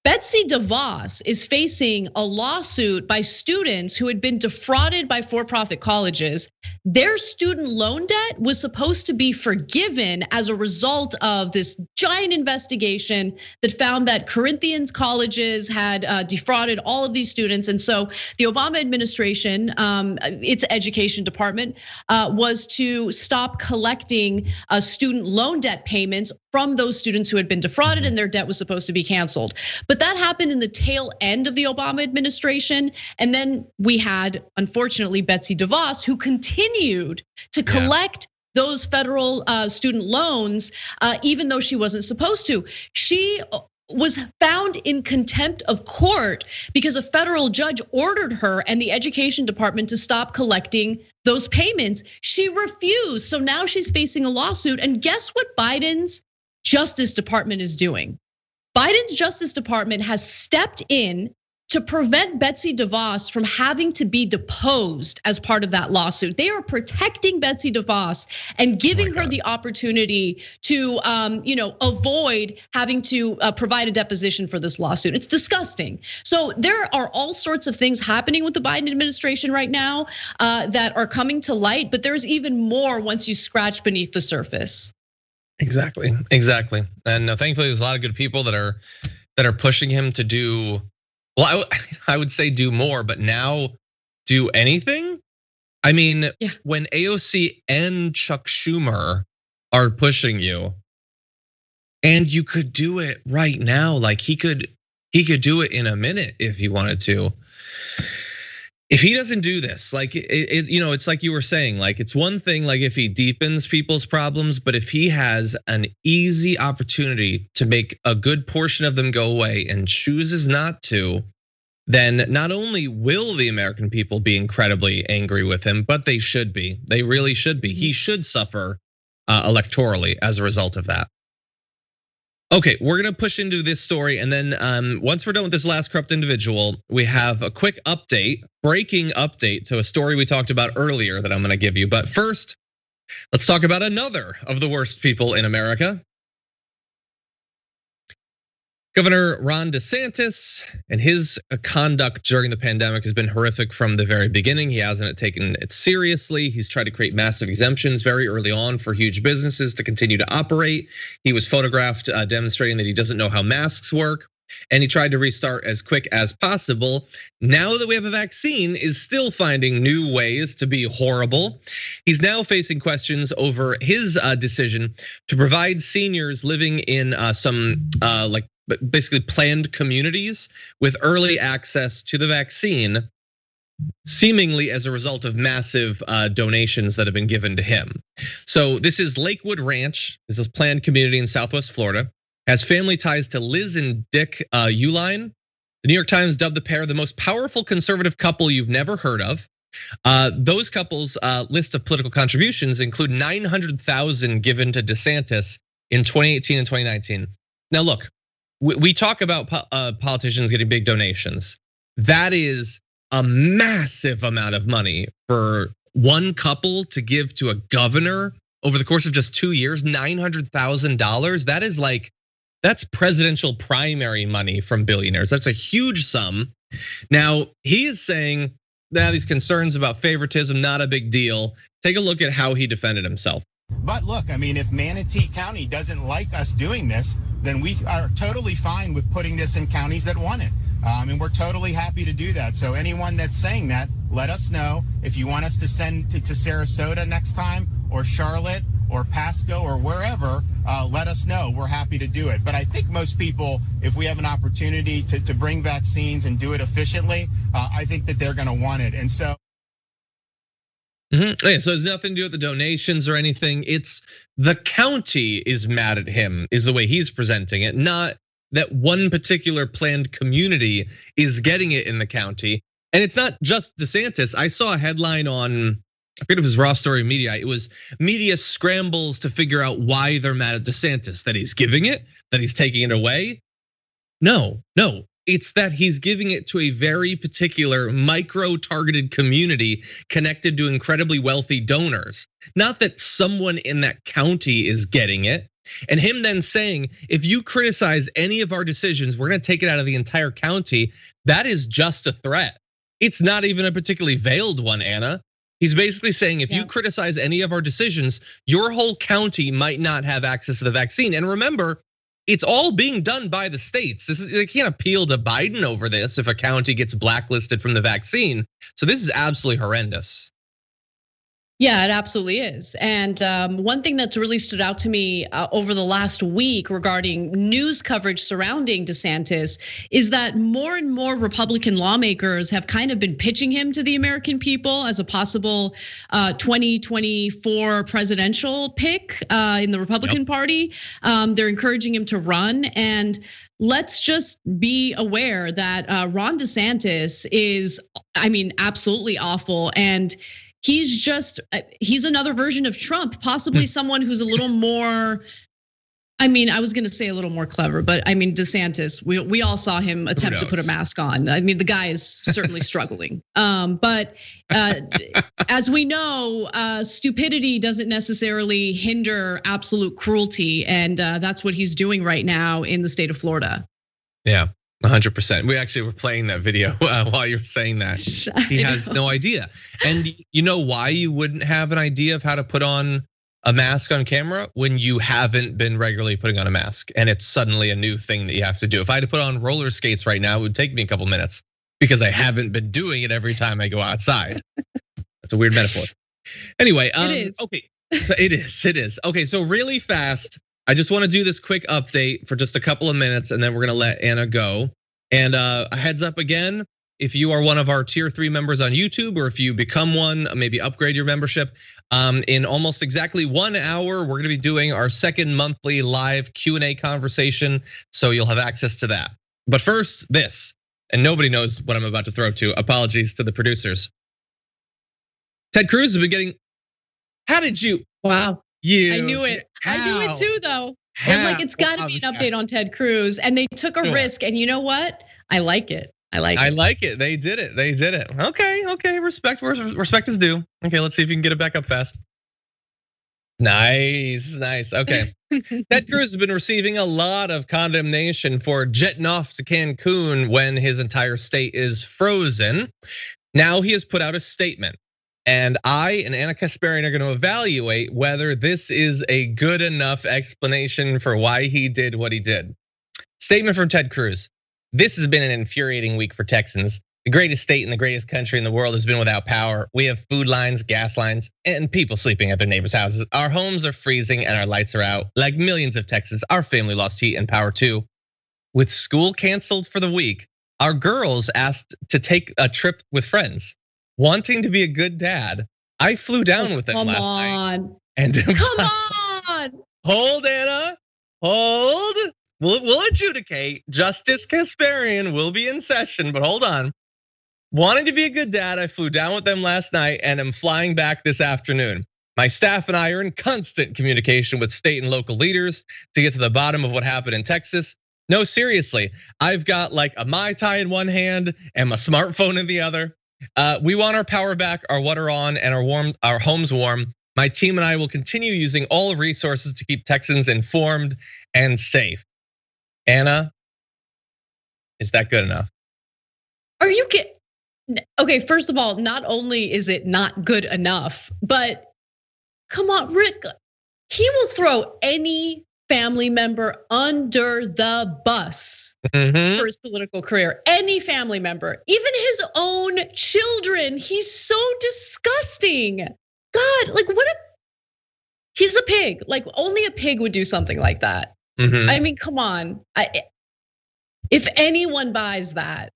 Betsy DeVos is facing a lawsuit by students who had been defrauded by for-profit colleges. Their student loan debt was supposed to be forgiven as a result of this giant investigation that found that Corinthians colleges had defrauded all of these students. And so the Obama administration, its education department, was to stop collecting student loan debt payments from those students who had been defrauded, and their debt was supposed to be canceled. But that happened in the tail end of the Obama administration. And then we had, unfortunately, Betsy DeVos, who continued to collect those federal student loans, even though she wasn't supposed to. She was found in contempt of court because a federal judge ordered her and the education department to stop collecting those payments. She refused, so now she's facing a lawsuit. And guess what Biden's Justice Department is doing? Biden's Justice Department has stepped in to prevent Betsy DeVos from having to be deposed as part of that lawsuit. They are protecting Betsy DeVos and giving her the opportunity to avoid having to provide a deposition for this lawsuit. It's disgusting. So there are all sorts of things happening with the Biden administration right now that are coming to light, but there's even more once you scratch beneath the surface. Exactly. And thankfully, there's a lot of good people that are pushing him to do. Well, I would say do more, but now do anything. I mean, when AOC and Chuck Schumer are pushing you, and you could do it right now, like he could do it in a minute if he wanted to. If he doesn't do this, like it's like you were saying, like it's one thing, like if he deepens people's problems, but if he has an easy opportunity to make a good portion of them go away and chooses not to, then not only will the American people be incredibly angry with him, but they should be. They really should be. He should suffer electorally as a result of that. Okay, we're gonna push into this story, and then once we're done with this last corrupt individual, we have a quick update, breaking update to a story we talked about earlier that I'm gonna give you. But first, let's talk about another of the worst people in America. Governor Ron DeSantis and his conduct during the pandemic has been horrific from the very beginning. He hasn't taken it seriously. He's tried to create massive exemptions very early on for huge businesses to continue to operate. He was photographed demonstrating that he doesn't know how masks work, and he tried to restart as quick as possible. Now that we have a vaccine, is still finding new ways to be horrible. He's now facing questions over his decision to provide seniors living in some basically planned communities with early access to the vaccine, seemingly as a result of massive donations that have been given to him. So this is Lakewood Ranch. This is a planned community in Southwest Florida. Has family ties to Liz and Dick Uline. The New York Times dubbed the pair the most powerful conservative couple you've never heard of. Those couples' list of political contributions include $900,000 given to DeSantis in 2018 and 2019. Now look, we talk about politicians getting big donations. That is a massive amount of money for one couple to give to a governor over the course of just 2 years, $900,000. That is that's presidential primary money from billionaires. That's a huge sum. Now, he is saying that these concerns about favoritism, not a big deal. Take a look at how he defended himself. But look, I mean, if Manatee County doesn't like us doing this, then we are totally fine with putting this in counties that want it. And we're totally happy to do that. So anyone that's saying that, let us know. If you want us to send to Sarasota next time, or Charlotte, or Pasco, or wherever, let us know. We're happy to do it. But I think most people, if we have an opportunity to bring vaccines and do it efficiently, I think that they're gonna want it. And so. Yeah, so it's nothing to do with the donations or anything. It's the county is mad at him, is the way he's presenting it, not that one particular planned community is getting it in the county. And it's not just DeSantis. I saw a headline on, I forget if it was Raw Story Media. It was media scrambles to figure out why they're mad at DeSantis, that he's giving it, that he's taking it away. No. It's that he's giving it to a very particular micro-targeted community connected to incredibly wealthy donors. Not that someone in that county is getting it. And him then saying, if you criticize any of our decisions, we're gonna take it out of the entire county. That is just a threat. It's not even a particularly veiled one, Anna. He's basically saying, if you criticize any of our decisions, your whole county might not have access to the vaccine. And remember, it's all being done by the states. They can't appeal to Biden over this if a county gets blacklisted from the vaccine. So this is absolutely horrendous. Yeah, it absolutely is. And one thing that's really stood out to me over the last week regarding news coverage surrounding DeSantis is that more and more Republican lawmakers have kind of been pitching him to the American people as a possible 2024 presidential pick in the Republican Party. They're encouraging him to run. And let's just be aware that Ron DeSantis is, absolutely awful. And he's another version of Trump, possibly someone who's a little more, I was gonna say a little more clever, but DeSantis, we all saw him attempt to put a mask on. The guy is certainly struggling. But as we know, stupidity doesn't necessarily hinder absolute cruelty. And that's what he's doing right now in the state of Florida. Yeah. 100%. We actually were playing that video while you were saying that. He has no idea. And you know why you wouldn't have an idea of how to put on a mask on camera? When you haven't been regularly putting on a mask and it's suddenly a new thing that you have to do. If I had to put on roller skates right now, it would take me a couple minutes because I haven't been doing it every time I go outside. That's a weird metaphor. Anyway, okay, so it is. Okay, so really fast, I just want to do this quick update for just a couple of minutes and then we're gonna let Anna go. And a heads up again, if you are one of our tier 3 members on YouTube, or if you become one, maybe upgrade your membership. In almost exactly 1 hour, we're gonna be doing our second monthly live Q&A conversation. So you'll have access to that. But first, this, and nobody knows what I'm about to throw to. Apologies to the producers. Ted Cruz has been getting, how did you? Wow. I knew it. I knew it too, though. It's got to be an update on Ted Cruz, and they took a risk. And you know what? I like it. I like it. They did it. Okay. Respect where respect is due. Okay, let's see if you can get it back up fast. Nice. Okay. Ted Cruz has been receiving a lot of condemnation for jetting off to Cancun when his entire state is frozen. Now he has put out a statement. And I and Anna Kasparian are going to evaluate whether this is a good enough explanation for why he did what he did. Statement from Ted Cruz. This has been an infuriating week for Texans. The greatest state in the greatest country in the world has been without power. We have food lines, gas lines, and people sleeping at their neighbors' houses. Our homes are freezing and our lights are out. Like millions of Texans, our family lost heat and power too. With school canceled for the week, our girls asked to take a trip with friends. Wanting to be a good dad, I flew down with them last night. And come on. Hold, Anna, hold. We'll adjudicate. Justice Kasparian will be in session, but hold on. Wanting to be a good dad, I flew down with them last night and am flying back this afternoon. My staff and I are in constant communication with state and local leaders to get to the bottom of what happened in Texas. No, seriously, I've got like a Mai Tai in one hand and my smartphone in the other. We want our power back, our water on, and our homes warm. My team and I will continue using all resources to keep Texans informed and safe. Anna, is that good enough? Are you kidding? Okay, first of all, not only is it not good enough, but come on, Rick, he will throw any family member under the bus for his political career. Any family member, even his own children. He's so disgusting. God, like he's a pig. Like only a pig would do something like that. Come on. If anyone buys that,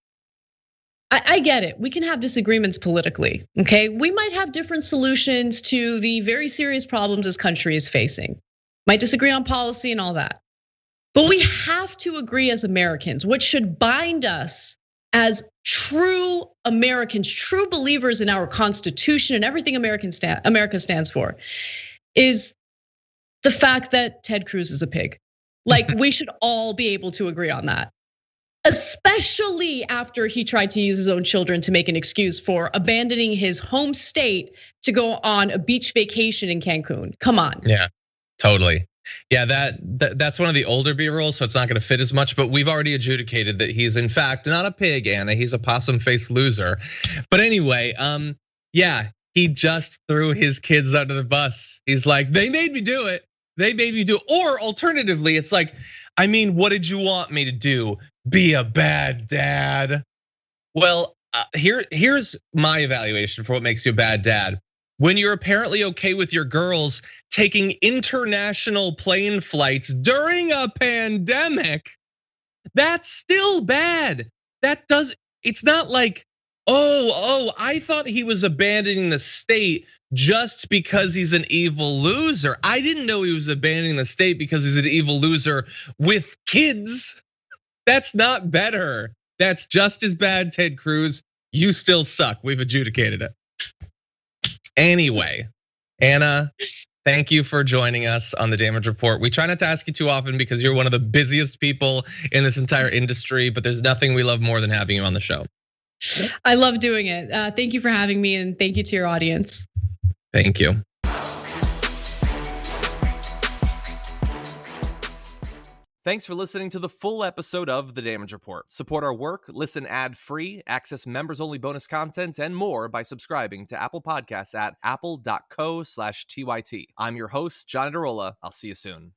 I get it. We can have disagreements politically, okay? We might have different solutions to the very serious problems this country is facing. Might disagree on policy and all that. But we have to agree as Americans, what should bind us as true Americans, true believers in our Constitution and everything America stands for, is the fact that Ted Cruz is a pig. Like we should all be able to agree on that. Especially after he tried to use his own children to make an excuse for abandoning his home state to go on a beach vacation in Cancun. Come on. Yeah. Totally. Yeah, that's one of the older B-rolls, so it's not going to fit as much. But we've already adjudicated that he's in fact not a pig, Anna. He's a possum-faced loser. But anyway, yeah, he just threw his kids under the bus. He's like, they made me do it. They made me do it. Or alternatively, it's like, I mean, what did you want me to do? Be a bad dad? Well, here's my evaluation for what makes you a bad dad. When you're apparently okay with your girls taking international plane flights during a pandemic, that's still bad. It's not like, oh, I thought he was abandoning the state just because he's an evil loser. I didn't know he was abandoning the state because he's an evil loser with kids. That's not better. That's just as bad, Ted Cruz. You still suck. We've adjudicated it. Anyway, Anna, thank you for joining us on the Damage Report. We try not to ask you too often because you're one of the busiest people in this entire industry, but there's nothing we love more than having you on the show. I love doing it. Thank you for having me, and thank you to your audience. Thank you. Thanks for listening to the full episode of The Damage Report. Support our work, listen ad-free, access members-only bonus content, and more by subscribing to Apple Podcasts at apple.co/TYT. I'm your host, John Adarola. I'll see you soon.